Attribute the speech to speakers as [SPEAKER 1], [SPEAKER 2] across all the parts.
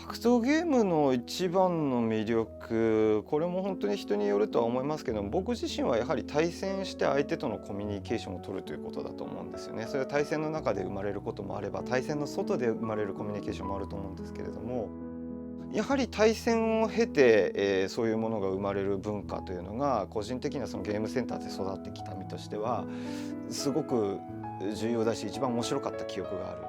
[SPEAKER 1] 格闘ゲームの一番の魅力、これも本当に人によるとは思いますけども、僕自身はやはり対戦して相手とのコミュニケーションを取るということだと思うんですよね。それは対戦の中で生まれることもあれば、対戦の外で生まれるコミュニケーションもあると思うんですけれども、やはり対戦を経て、そういうものが生まれる文化というのが、個人的にはそのゲームセンターで育ってきた身としてはすごく重要だし、一番面白かった記憶がある。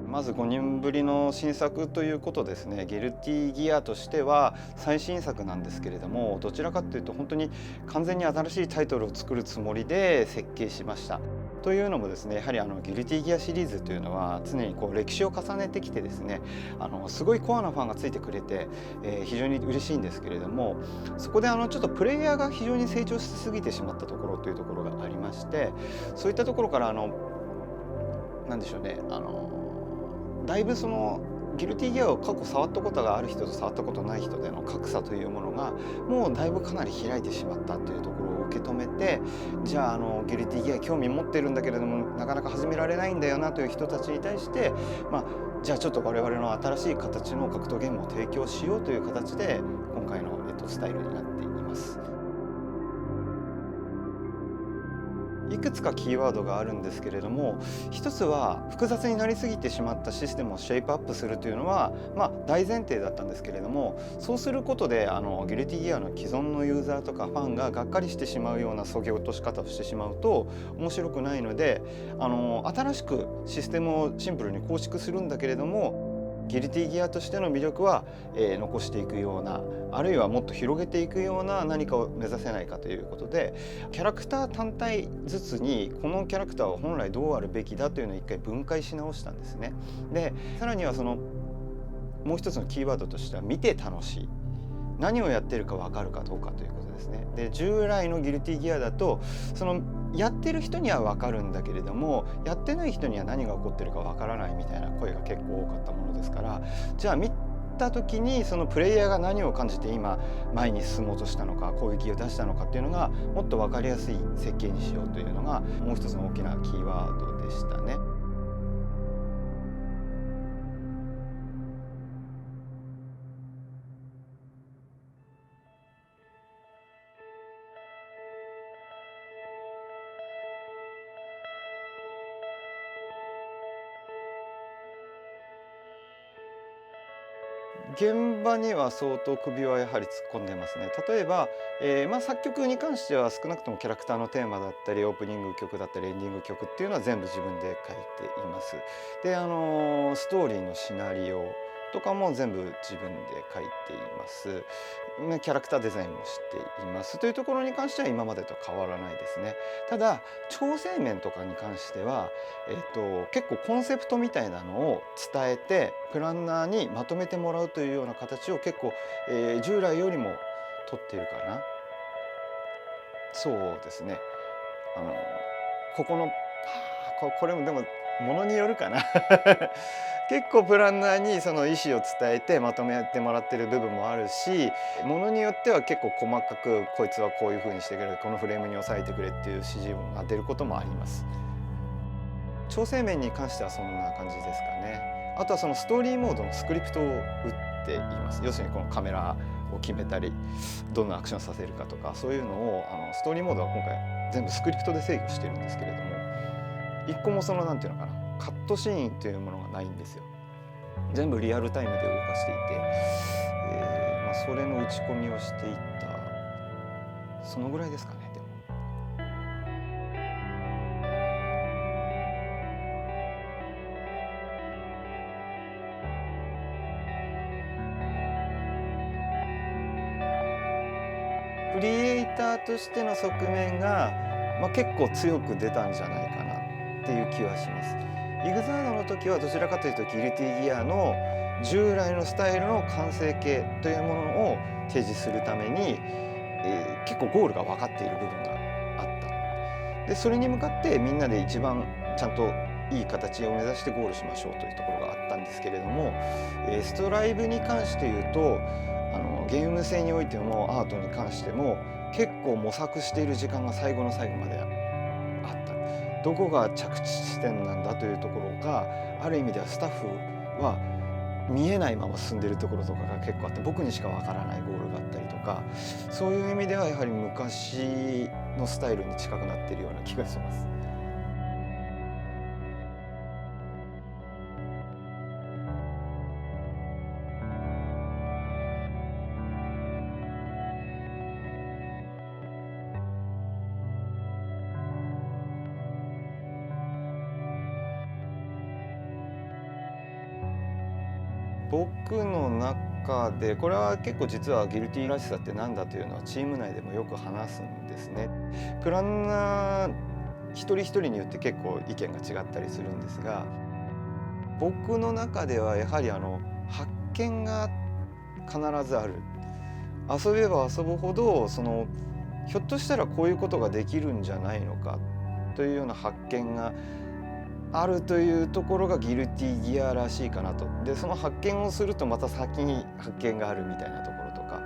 [SPEAKER 1] まず5年ぶりの新作ということですね。ゲルティギアとしては最新作なんですけれども、どちらかというと本当に完全に新しいタイトルを作るつもりで設計しました。というのもですね、やはりギルティギアシリーズというのは常にこう歴史を重ねてきてですね、すごいコアなファンがついてくれて、非常に嬉しいんですけれども、そこでちょっとプレイヤーが非常に成長しすぎてしまったところというところがありまして、そういったところからなんでしょうね、だいぶそのギルティギアを過去触ったことがある人と触ったことない人での格差というものがもうだいぶかなり開いてしまったというところを受け止めて、じゃあギルティギア興味持ってるんだけれどもなかなか始められないんだよなという人たちに対して、じゃあちょっと我々の新しい形の格闘ゲームを提供しようという形で今回の、スタイルになっています。いくつかキーワードがあるんですけれども、一つは複雑になりすぎてしまったシステムをシェイプアップするというのは、大前提だったんですけれども、そうすることでギルティギアの既存のユーザーとかファンががっかりしてしまうような削ぎ落とし方をしてしまうと面白くないので、新しくシステムをシンプルに構築するんだけれども、ギルティギアとしての魅力は、残していくような、あるいはもっと広げていくような何かを目指せないかということで、キャラクター単体ずつにこのキャラクターは本来どうあるべきだというのを一回分解し直したんですね。でさらにはもう一つのキーワードとしては見て楽しい、何をやってるか分かるかどうかということですね。で従来のギルティギアだとやってる人には分かるんだけれども、やってない人には何が起こってるか分からないみたいな声が結構多かったものですから、じゃあ見た時にそのプレイヤーが何を感じて今前に進もうとしたのか、攻撃を出したのかっていうのがもっと分かりやすい設計にしようというのがもう一つの大きなキーワードでしたね。現場には相当首はやはり突っ込んでますね。例えば、作曲に関しては少なくともキャラクターのテーマだったりオープニング曲だったりエンディング曲っていうのは全部自分で書いています。でストーリーのシナリオとかも全部自分で書いています。キャラクターデザインもしていますというところに関しては今までと変わらないですね。ただ調整面とかに関しては、結構コンセプトみたいなのを伝えてプランナーにまとめてもらうというような形を結構、従来よりも取っているかな。そうですね。あのここのこれもでもものによるかな結構プランナーにその意思を伝えてまとめてもらってる部分もあるし、ものによっては結構細かくこいつはこういう風にしてくれ、このフレームに押さえてくれっていう指示が出ることもあります。調整面に関してはそんな感じですかね。あとはそのストーリーモードのスクリプトを打っています。要するにこのカメラを決めたりどんなアクションさせるかとか、そういうのをストーリーモードは今回全部スクリプトで制御してるんですけれども、一個もなんていうのかな、カットシーンというものがないんですよ。全部リアルタイムで動かしていて、それの打ち込みをしていた、そのぐらいですかね。でもクリエイターとしての側面が、結構強く出たんじゃないかなっていう気はします。イグザードの時はどちらかというとギルティギアの従来のスタイルの完成形というものを提示するために、結構ゴールが分かっている部分があった。でそれに向かってみんなで一番ちゃんといい形を目指してゴールしましょうというところがあったんですけれども、ストライブに関して言うとゲーム性においてもアートに関しても結構模索している時間が最後の最後まであった。どこが着地地点なんだというところがある意味ではスタッフは見えないまま進んでいるところとかが結構あって、僕にしかわからないゴールがあったりとか、そういう意味ではやはり昔のスタイルに近くなっているような気がします。僕の中でこれは結構実はギルティらしさって何だというのはチーム内でもよく話すんですね。プランナー一人一人によって結構意見が違ったりするんですが、僕の中ではやはり発見が必ずある。遊べば遊ぶほどひょっとしたらこういうことができるんじゃないのかというような発見があるというところがギルティギアらしいかなと。でその発見をするとまた先に発見があるみたいなところとか、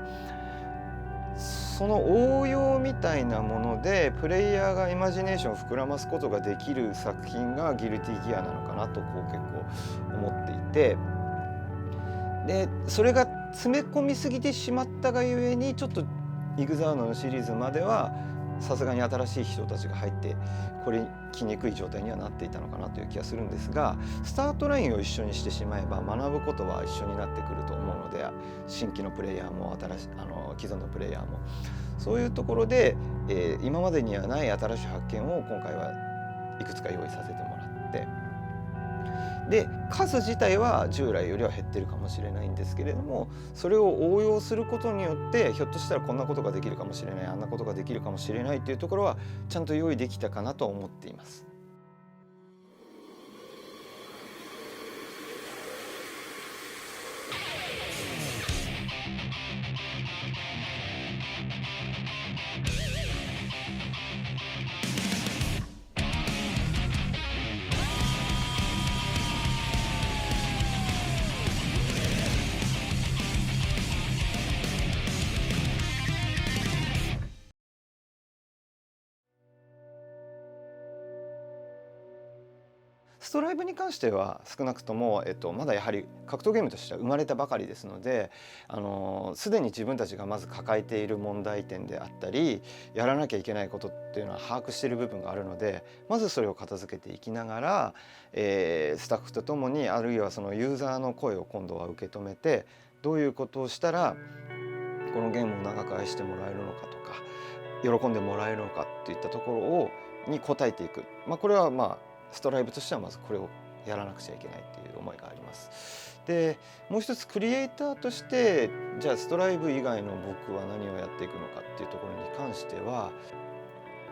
[SPEAKER 1] その応用みたいなものでプレイヤーがイマジネーションを膨らますことができる作品がギルティギアなのかなと結構思っていて、でそれが詰め込みすぎてしまったがゆえにちょっとイグザーノのシリーズまではさすがに新しい人たちが入ってこれ来にくい状態にはなっていたのかなという気がするんですが、スタートラインを一緒にしてしまえば学ぶことは一緒になってくると思うので、新規のプレイヤーも既存のプレイヤーもそういうところで、今までにはない新しい発見を今回はいくつか用意させてもらって、で数自体は従来よりは減ってるかもしれないんですけれども、それを応用することによってひょっとしたらこんなことができるかもしれない、あんなことができるかもしれないというところはちゃんと用意できたかなと思っています。ストライブに関しては少なくとも、まだやはり格闘ゲームとしては生まれたばかりですので、すでに自分たちがまず抱えている問題点であったりやらなきゃいけないことっていうのは把握している部分があるので、まずそれを片付けていきながら、スタッフとともにあるいはそのユーザーの声を今度は受け止めて、どういうことをしたらこのゲームを長く愛してもらえるのかとか喜んでもらえるのかっていったところに応えていく、これはストライブとしてはまずこれをやらなくちゃいけないっていう思いがあります。でもう一つクリエイターとしてじゃあストライブ以外の僕は何をやっていくのかっていうところに関しては、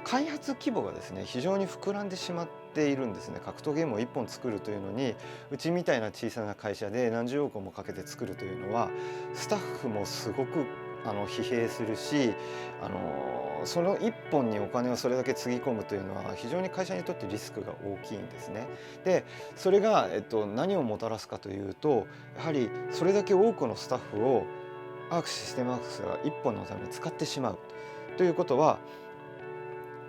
[SPEAKER 1] 開発規模がですね非常に膨らんでしまっているんですね。格闘ゲームを1本作るというのにうちみたいな小さな会社で何十億もかけて作るというのはスタッフもすごく疲弊するし、その1本にお金をそれだけつぎ込むというのは非常に会社にとってリスクが大きいんですね。でそれが、何をもたらすかというと、やはりそれだけ多くのスタッフをアークシステムワークスが1本のために使ってしまうということは、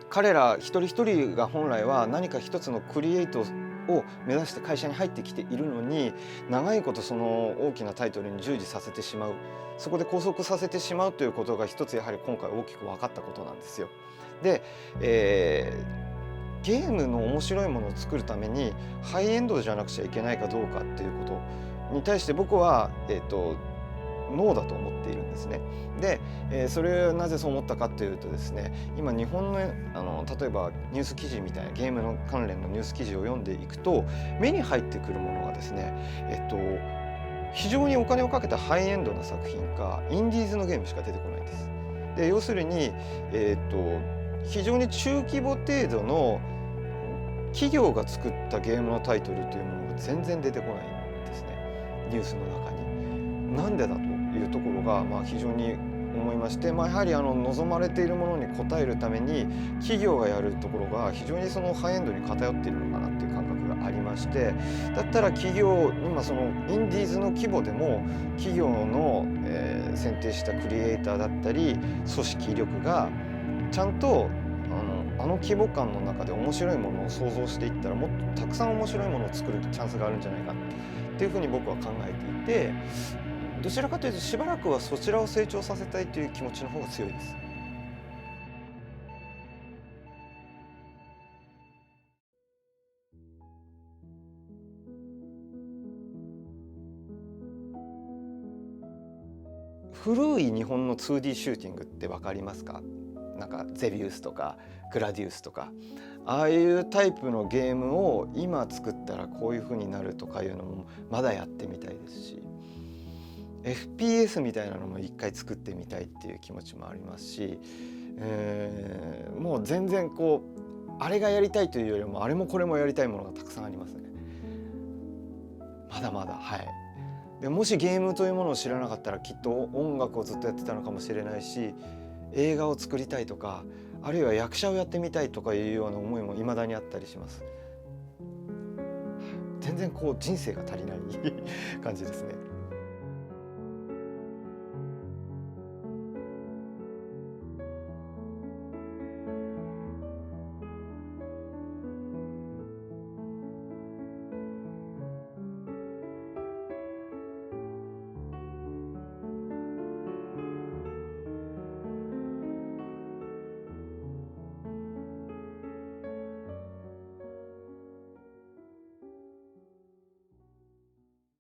[SPEAKER 1] 彼ら一人一人が本来は何か一つのクリエイトを目指して会社に入ってきているのに、長いことその大きなタイトルに従事させてしまう、そこで拘束させてしまうということが一つやはり今回大きく分かったことなんですよ。で、ゲームの面白いものを作るためにハイエンドじゃなくちゃいけないかどうかっていうことに対して僕は、ノーだと思っているんですね。で、それはなぜそう思ったかというとですね、今日本の、例えばニュース記事みたいなゲームの関連のニュース記事を読んでいくと目に入ってくるものがですね、非常にお金をかけたハイエンドな作品かインディーズのゲームしか出てこないんです。で要するに、非常に中規模程度の企業が作ったゲームのタイトルというものが全然出てこないんですね。ニュースの中に。なんでだというところが、非常に思いまして、やはり望まれているものに応えるために企業がやるところが非常にそのハイエンドに偏っているのかなっていう感覚がありまして、だったら企業今そのインディーズの規模でも企業の、選定したクリエイターだったり組織力がちゃんとあの規模感の中で面白いものを想像していったらもっとたくさん面白いものを作るチャンスがあるんじゃないかっていうふうに僕は考えていて、どちらかというとしばらくはそちらを成長させたいという気持ちの方が強いです。古い日本の 2D シューティングって分かりますか？なんかゼビウスとかグラディウスとかああいうタイプのゲームを今作ったらこういう風になるとかいうのもまだやってみたいですし、 FPS みたいなのも一回作ってみたいっていう気持ちもありますし、もう全然こうあれがやりたいというよりもあれもこれもやりたいものがたくさんありますね。まだまだ、はい。でもしゲームというものを知らなかったらきっと音楽をずっとやってたのかもしれないし、映画を作りたいとかあるいは役者をやってみたいとかいうような思いも未だにあったりします。全然こう人生が足りない感じですね。